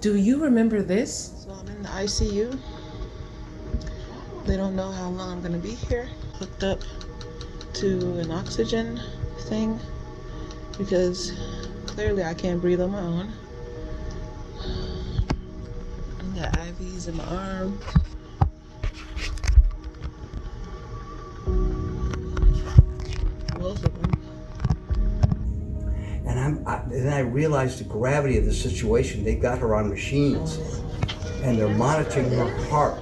Do you remember this? So I'm in the ICU. They don't know how long I'm gonna be here. Hooked up to an oxygen thing because clearly I can't breathe on my own. I got IVs in my arm. Both of them. And then I realized the gravity of the situation. They got her on machines and they're monitoring her heart.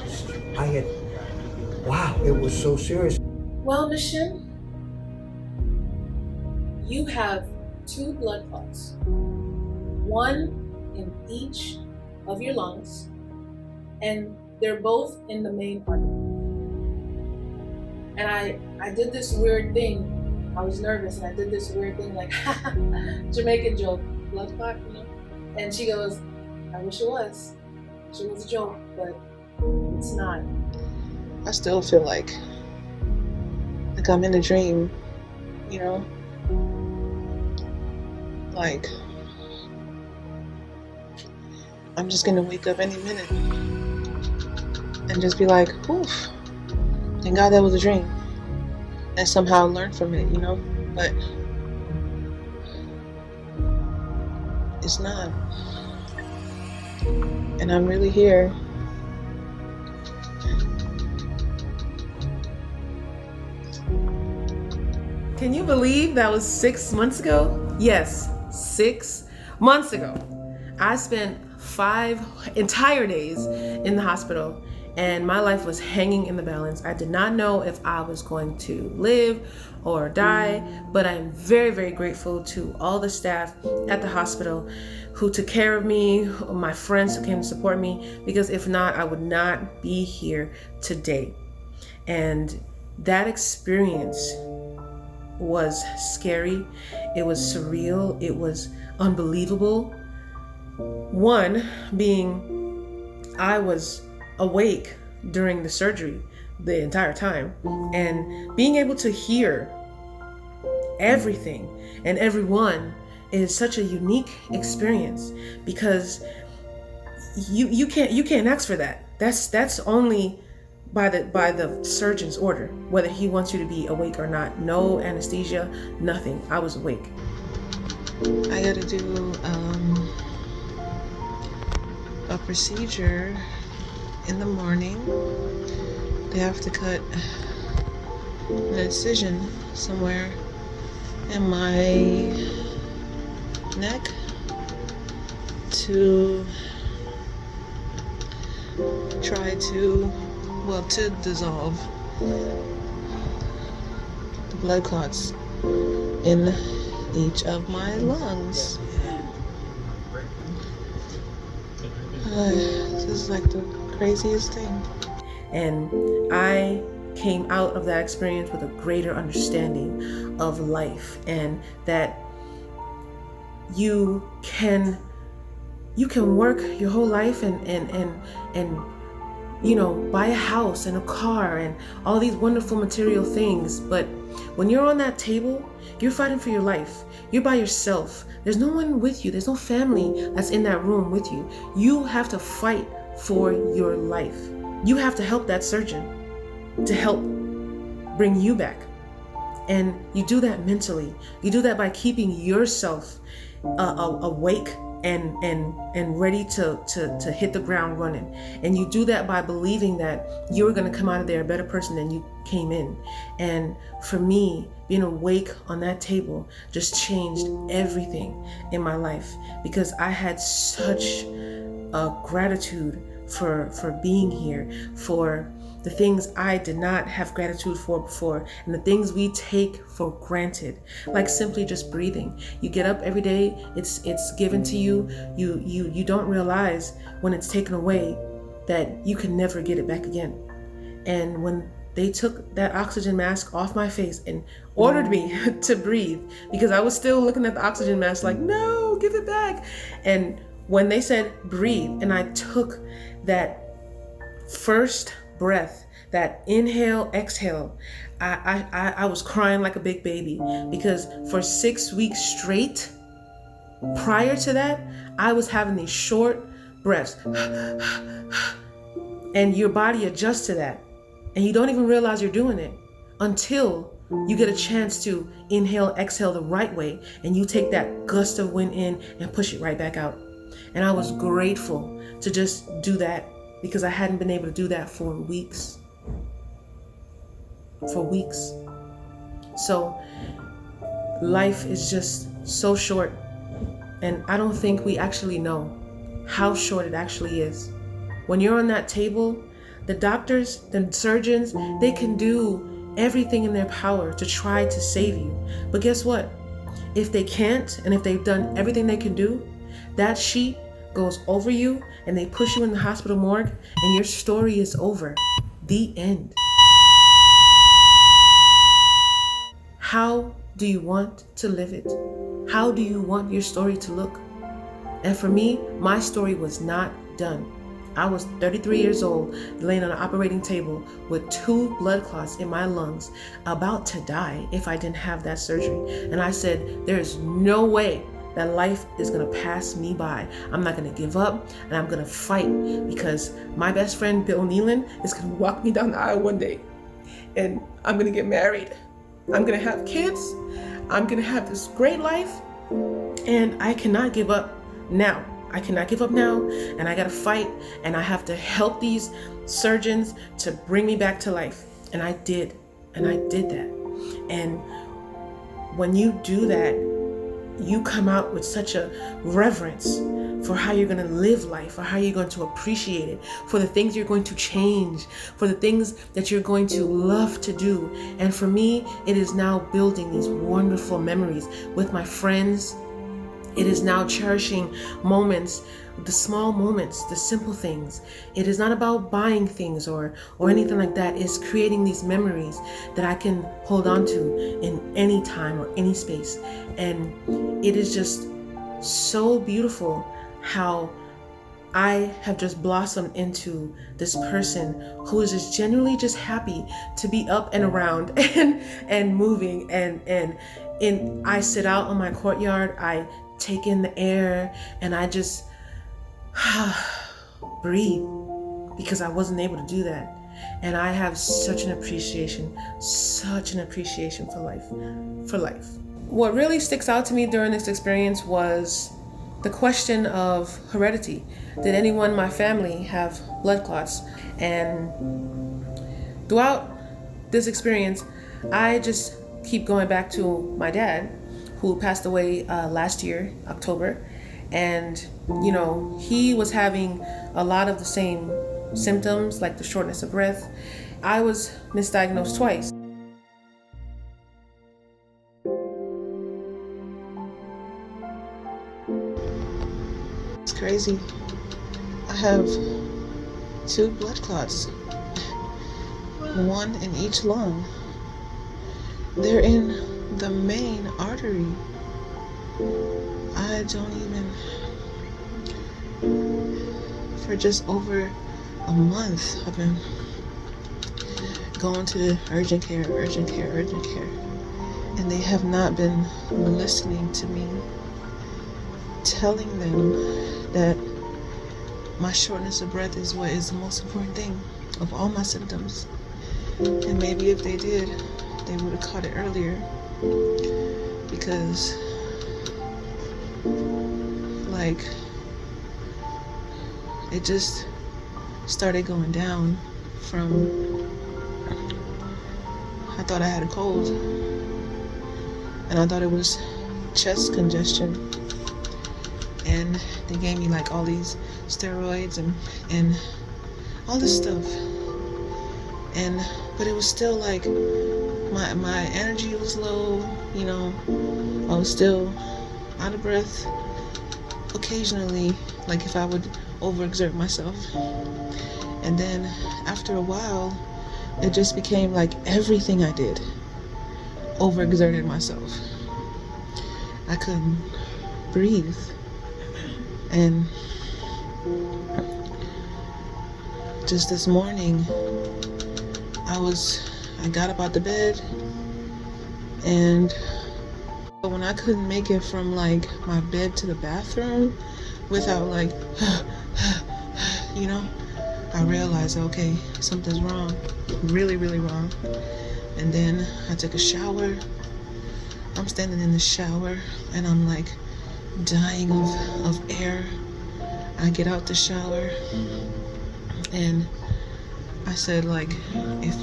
Wow, it was so serious. Well, Miss Shim, you have 2 blood clots, one in each of your lungs, and they're both in the main artery. And I did this weird thing. I was nervous and I did this weird thing like Jamaican joke, blood clot, you know? And she goes, I wish it was. She was a joke, but it's not. I still feel like I'm in a dream, you know? Like, I'm just gonna wake up any minute and just be like, oof, thank God that was a dream. And somehow learn from it, you know? But it's not. And I'm really here. Can you believe that was 6 months ago? Yes, 6 months ago. I spent 5 entire days in the hospital and my life was hanging in the balance. I did not know if I was going to live or die, but I'm very, very grateful to all the staff at the hospital who took care of me, my friends who came to support me, because if not, I would not be here today. And that experience was scary, it was surreal, it was unbelievable. One being I was awake during the surgery the entire time, and being able to hear everything and everyone is such a unique experience because you can't ask for that. That's only by the surgeon's order, whether he wants you to be awake or not. No anesthesia, nothing. I was awake. I gotta do a procedure in the morning. They have to cut an incision somewhere in my neck to try to dissolve the blood clots in each of my lungs. This is like the craziest thing. And I came out of that experience with a greater understanding of life, and that you can work your whole life and you know, buy a house and a car and all these wonderful material things, but when you're on that table, you're fighting for your life. You're by yourself. There's no one with you. There's no family that's in that room with you. You have to fight for your life. You have to help that surgeon to help bring you back. And you do that mentally. You do that by keeping yourself awake and ready to hit the ground running. And you do that by believing that you're going to come out of there a better person than you came in. And for me, being awake on that table just changed everything in my life, because I had such a gratitude for being here, for the things I did not have gratitude for before, and the things we take for granted, like simply just breathing. You get up every day, it's given to you. You don't realize when it's taken away that you can never get it back again. And when they took that oxygen mask off my face and ordered me to breathe, because I was still looking at the oxygen mask like, no, give it back. And when they said breathe, and I took that first breath, that inhale, exhale, I was crying like a big baby, because for 6 weeks straight, prior to that, I was having these short breaths. And your body adjusts to that. And you don't even realize you're doing it until you get a chance to inhale, exhale the right way, and you take that gust of wind in and push it right back out. And I was grateful to just do that because I hadn't been able to do that for weeks. So life is just so short, and I don't think we actually know how short it actually is. When you're on that table, the doctors, the surgeons, they can do everything in their power to try to save you. But guess what? If they can't, and if they've done everything they can do, that sheet goes over you and they push you in the hospital morgue and your story is over. The end. How do you want to live it? How do you want your story to look? And for me, my story was not done. I was 33 years old, laying on an operating table with 2 blood clots in my lungs, about to die if I didn't have that surgery. And I said, there is no way that life is gonna pass me by. I'm not gonna give up, and I'm gonna fight, because my best friend, Bill Nealon, is gonna walk me down the aisle one day, and I'm gonna get married. I'm gonna have kids. I'm gonna have this great life, and I cannot give up now. I cannot give up now, and I gotta fight, and I have to help these surgeons to bring me back to life. And I did that. And when you do that, you come out with such a reverence for how you're gonna live life, for how you're going to appreciate it, for the things you're going to change, for the things that you're going to love to do. And for me, it is now building these wonderful memories with my friends. It is now cherishing moments, the small moments, the simple things. It is not about buying things or anything like that. It's creating these memories that I can hold on to in any time or any space. And it is just so beautiful how I have just blossomed into this person who is just genuinely just happy to be up and around and moving. And I sit out on my courtyard, I take in the air, and I just breathe, because I wasn't able to do that. And I have such an appreciation for life. What really sticks out to me during this experience was the question of heredity. Did anyone in my family have blood clots? And throughout this experience, I just keep going back to my dad, who passed away last year, October. And, he was having a lot of the same symptoms, like the shortness of breath. I was misdiagnosed twice. It's crazy. I have 2 blood clots, 1 in each lung. They're in the main artery. I don't even, for just over a month, I've been going to urgent care, and they have not been listening to me, telling them that my shortness of breath is what is the most important thing of all my symptoms. And maybe if they did, they would have caught it earlier, because it just started going down from, I thought I had a cold, and I thought it was chest congestion, and they gave me all these steroids and all this stuff, but it was still my energy was low, I was still out of breath occasionally, if I would overexert myself. And then after a while, it just became everything I did overexerted myself. I couldn't breathe. And just this morning, I got up out the bed, and when I couldn't make it from my bed to the bathroom without you know, I realized, okay, something's wrong, really, really wrong. And then I took a shower. I'm standing in the shower and I'm like dying of air. I get out the shower and I said, like, if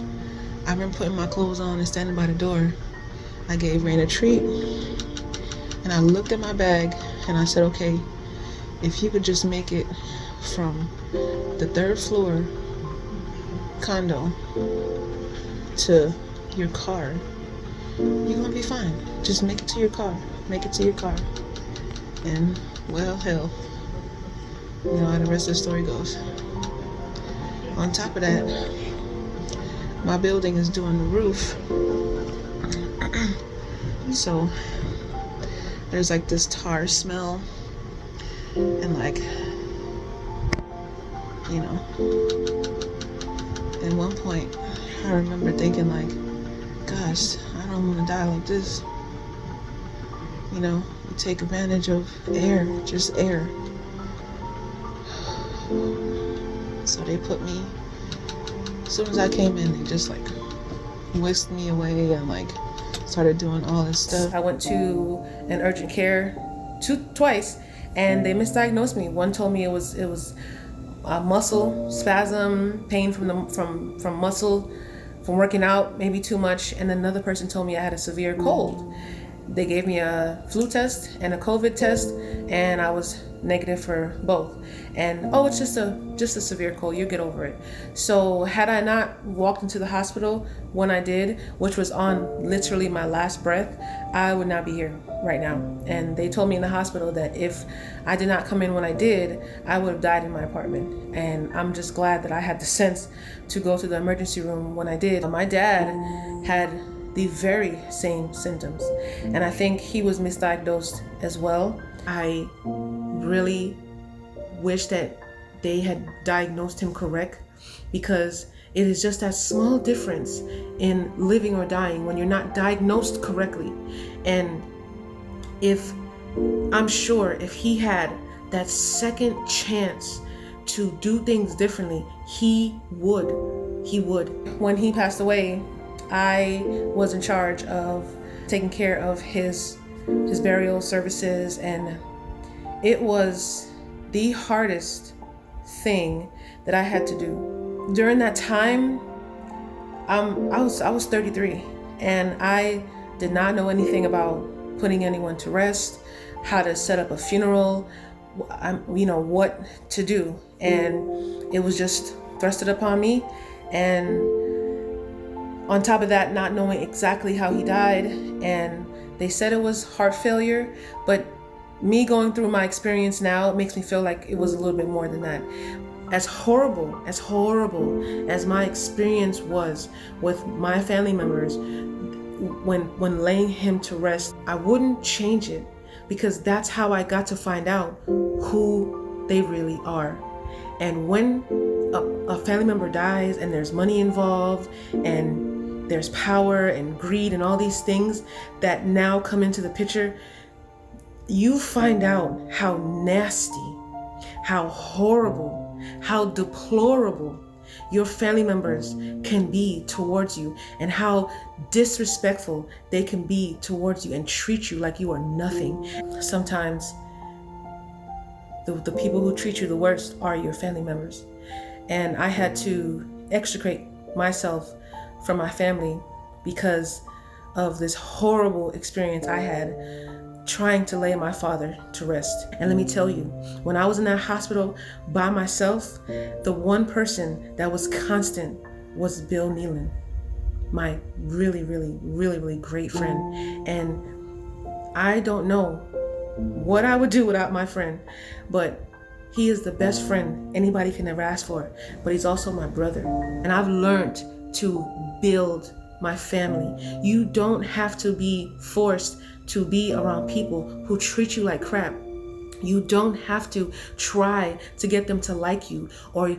I remember putting my clothes on and standing by the door, I gave Rain a treat. And I looked at my bag and I said, okay, if you could just make it from the 3rd floor condo to your car, you're gonna be fine. Just make it to your car. Make it to your car. And, well, hell, you know how the rest of the story goes. On top of that, my building is doing the roof. So there's like this tar smell and like, you know, at one point I remember thinking like, gosh, I don't want to die like this. You know, you take advantage of air, just air. So they put me, as soon as I came in, they just like whisked me away and like started doing all this stuff. I went to an urgent care twice, and they misdiagnosed me. One told me it was a muscle spasm, pain from muscle, from working out, maybe too much, and another person told me I had a severe cold. They gave me a flu test and a COVID test, and I was negative for both. And it's just a severe cold, you'll get over it. So had I not walked into the hospital when I did, which was on literally my last breath, I would not be here right now. And they told me in the hospital that if I did not come in when I did, I would have died in my apartment. And I'm just glad that I had the sense to go to the emergency room when I did. My dad had the very same symptoms, and I think he was misdiagnosed as well. I really wish that they had diagnosed him correct, because it is just that small difference in living or dying when you're not diagnosed correctly. And I'm sure if he had that second chance to do things differently, he would. When he passed away, I was in charge of taking care of his burial services, and it was the hardest thing that I had to do. During that time, I was 33, and I did not know anything about putting anyone to rest, how to set up a funeral, what to do, and it was just thrusted upon me. And on top of that, not knowing exactly how he died, and they said it was heart failure, but me going through my experience now, it makes me feel like it was a little bit more than that. As horrible as my experience was with my family members when laying him to rest, I wouldn't change it, because that's how I got to find out who they really are. And when a family member dies and there's money involved and there's power and greed and all these things that now come into the picture, you find out how nasty, how horrible, how deplorable your family members can be towards you, and how disrespectful they can be towards you and treat you like you are nothing. Sometimes the people who treat you the worst are your family members. And I had to extricate myself from my family because of this horrible experience I had trying to lay my father to rest. And let me tell you, when I was in that hospital by myself, the one person that was constant was Bill Nealon, my really, really, really, really great friend. And I don't know what I would do without my friend, but he is the best friend anybody can ever ask for. But he's also my brother. And I've learned to build my family. You don't have to be forced to be around people who treat you like crap. You don't have to try to get them to like you or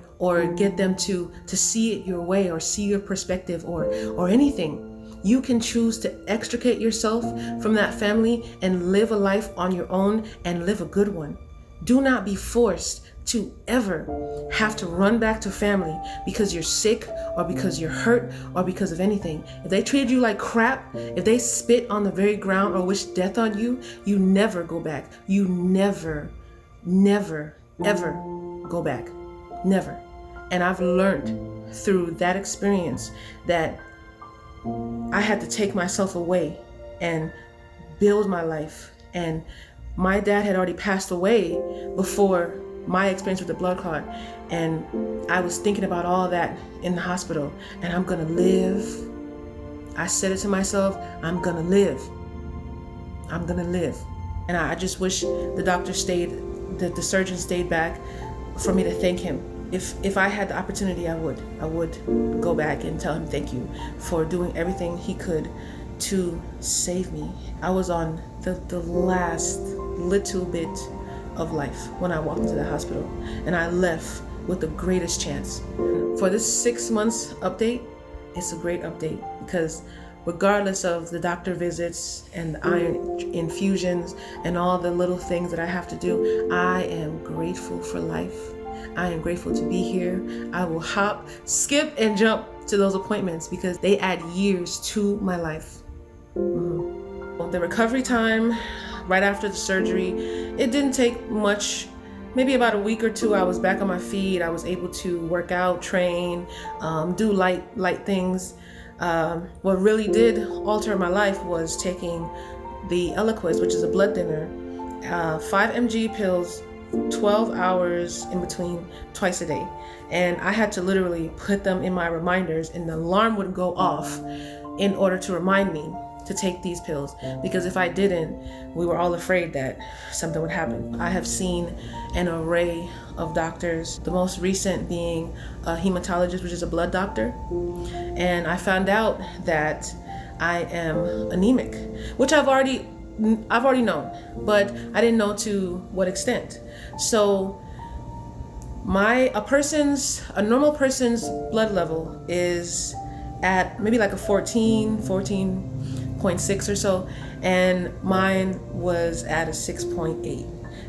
get them to see it your way or see your perspective or anything. You can choose to extricate yourself from that family and live a life on your own and live a good one. Do not be forced to ever have to run back to family because you're sick or because you're hurt or because of anything. If they treated you like crap, if they spit on the very ground or wish death on you, you never go back. You never, ever go back. Never. And I've learned through that experience that I had to take myself away and build my life. And my dad had already passed away before my experience with the blood clot, and I was thinking about all that in the hospital, and I'm gonna live. I said it to myself, I'm gonna live. I'm gonna live. And I just wish the doctor stayed, that the surgeon stayed back for me to thank him. If I had the opportunity, I would go back and tell him thank you for doing everything he could to save me. I was on the last little bit of life when I walked into the hospital, and I left with the greatest chance. For this 6 months update, it's a great update because regardless of the doctor visits and the iron infusions and all the little things that I have to do, I am grateful for life. I am grateful to be here. I will hop, skip, and jump to those appointments because they add years to my life. The recovery time right after the surgery, it didn't take much. Maybe about a week or two, I was back on my feet. I was able to work out, train, do light things. What really did alter my life was taking the Eliquis, which is a blood thinner, 5 mg pills, 12 hours in between, twice a day. And I had to literally put them in my reminders, and the alarm would go off in order to remind me to take these pills, because if I didn't, we were all afraid that something would happen. I have seen an array of doctors, the most recent being a hematologist, which is a blood doctor, and I found out that I am anemic, which I've already known, but I didn't know to what extent. So a normal person's blood level is at maybe like a 14.6 or so, and mine was at a 6.8.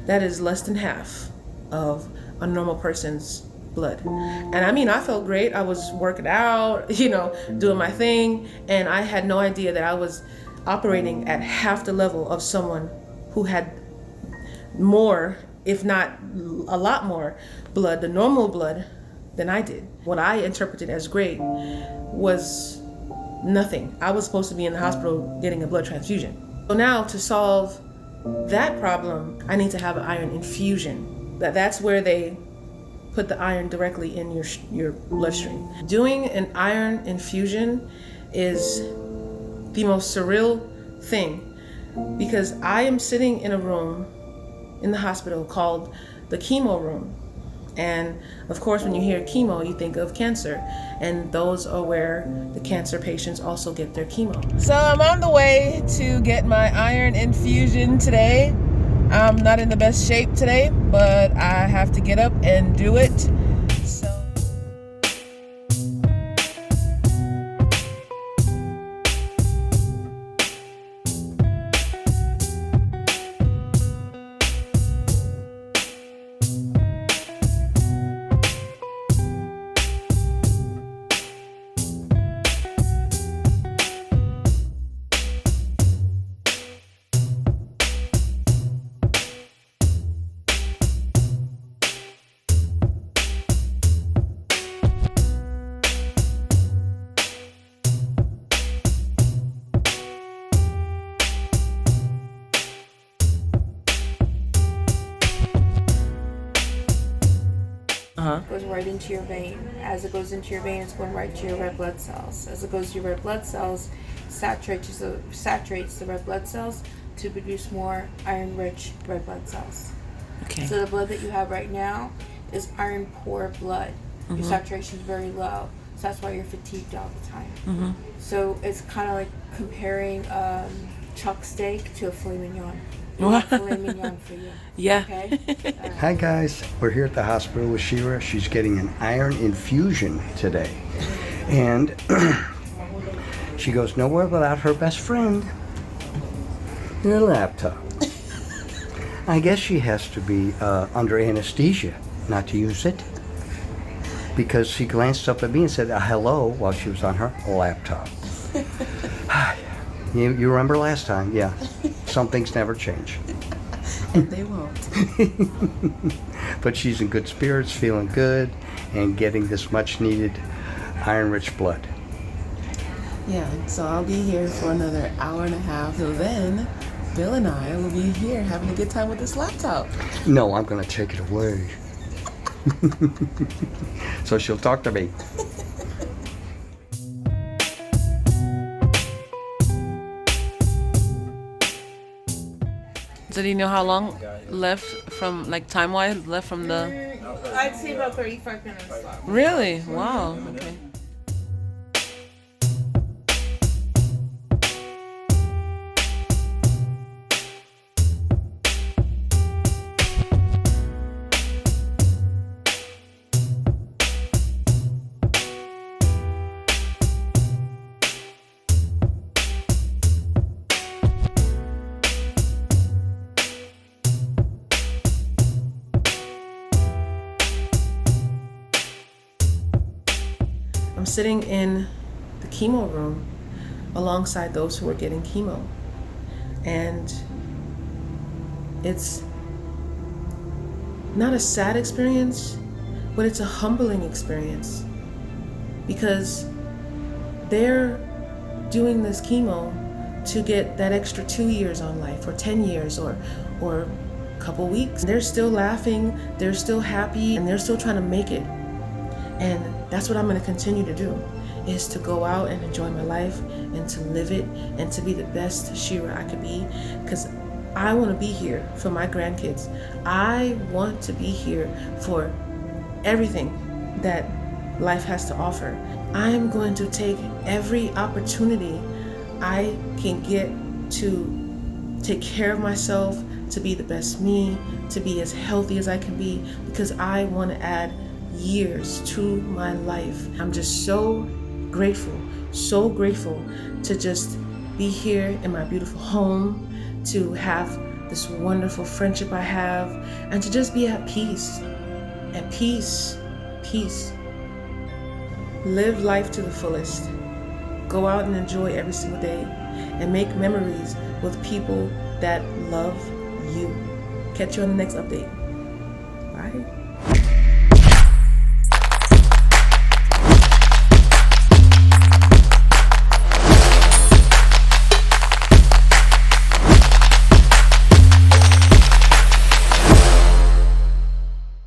That is less than half of a normal person's blood. And I mean, I felt great. I was working out, doing my thing, and I had no idea that I was operating at half the level of someone who had more, if not a lot more blood, the normal blood, than I did. What I interpreted as great was nothing. I was supposed to be in the hospital getting a blood transfusion. So now to solve that problem, I need to have an iron infusion. That's where they put the iron directly in your bloodstream. Doing an iron infusion is the most surreal thing because I am sitting in a room in the hospital called the chemo room. And of course, when you hear chemo, you think of cancer, and those are where the cancer patients also get their chemo. So I'm on the way to get my iron infusion today. I'm not in the best shape today, but I have to get up and do it. Goes right into your vein. As it goes into your vein, it's going right to your red blood cells. As it goes to your red blood cells, saturates the red blood cells to produce more iron-rich red blood cells. Okay. So the blood that you have right now is iron-poor blood. Mm-hmm. Your saturation is very low, so that's why you're fatigued all the time. Mm-hmm. So it's kind of like comparing chuck steak to a filet mignon. Filet mignon for you. Yeah. Okay? Hi guys, we're here at the hospital with Shera. She's getting an iron infusion today. And she goes nowhere without her best friend, her laptop. I guess she has to be under anesthesia not to use it, because she glanced up at me and said hello while she was on her laptop. You remember last time? Yeah. Some things never change. And they won't. But she's in good spirits, feeling good, and getting this much needed iron-rich blood. Yeah, so I'll be here for another hour and a half. So then, Bill and I will be here having a good time with this laptop. No, I'm going to take it away. So she'll talk to me. So do you know how long left from, like, time-wise, left from the... I'd say about 35 minutes left. Really? Wow. Okay. I'm sitting in the chemo room alongside those who are getting chemo. And it's not a sad experience, but it's a humbling experience, because they're doing this chemo to get that extra 2 years on life, or 10 years, or a couple weeks. They're still laughing, they're still happy, and they're still trying to make it. And that's what I'm going to continue to do, is to go out and enjoy my life and to live it and to be the best Shera I could be, because I want to be here for my grandkids. I want to be here for everything that life has to offer. I'm going to take every opportunity I can get to take care of myself, to be the best me, to be as healthy as I can be, because I want to add years to my life. I'm just so grateful to just be here in my beautiful home, to have this wonderful friendship I have, and to just be at peace. At peace. Live life to the fullest. Go out and enjoy every single day, and make memories with people that love you. Catch you on the next update. Bye.